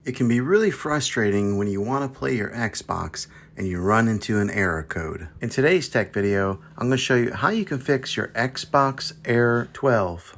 It can be really frustrating when you want to play your Xbox and you run into an error code. In today's tech video, I'm going to show you how you can fix your Xbox Error 12.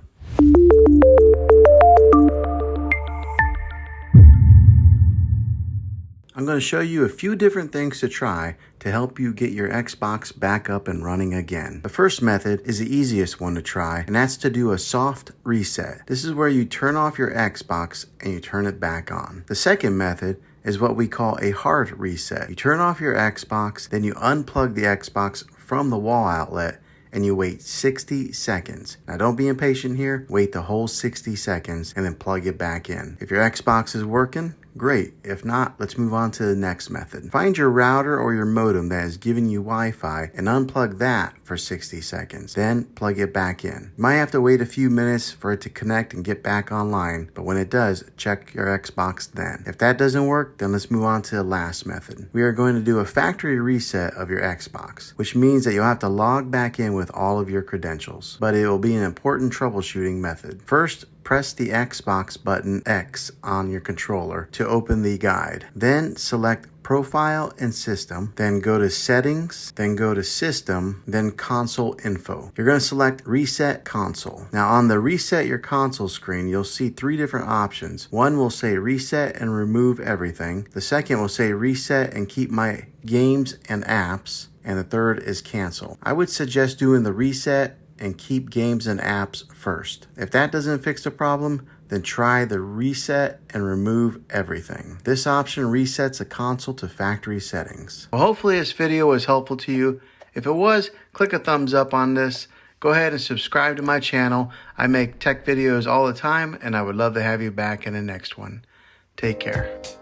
I'm going to show you a few different things to try to help you get your Xbox back up and running again. The first method is the easiest one to try, and that's to do a soft reset. This is where you turn off your Xbox and you turn it back on. The second method is what we call a hard reset. You turn off your Xbox, then you unplug the Xbox from the wall outlet and you wait 60 seconds. Now don't be impatient here, wait the whole 60 seconds and then plug it back in. If your Xbox is working, great. If not, let's move on to the next method. Find your router or your modem that is giving you Wi-Fi and unplug that for 60 seconds. Then plug it back in. You might have to wait a few minutes for it to connect and get back online, but when it does, check your Xbox then. If that doesn't work, then let's move on to the last method. We are going to do a factory reset of your Xbox, which means that you'll have to log back in with all of your credentials, but it will be an important troubleshooting method. First, press the Xbox button X on your controller to open the guide. Then select Profile and System, then go to Settings, then go to System, then Console Info. You're going to select Reset Console. Now on the Reset Your Console screen, you'll see three different options. One will say Reset and Remove Everything. The second will say Reset and Keep My Games and Apps. And the third is Cancel. I would suggest doing the Reset and Keep Games and Apps first. If that doesn't fix the problem, then try the Reset and Remove Everything. This option resets a console to factory settings. Well, hopefully this video was helpful to you. If it was, click a thumbs up on this. Go ahead and subscribe to my channel. I make tech videos all the time, and I would love to have you back in the next one. Take care.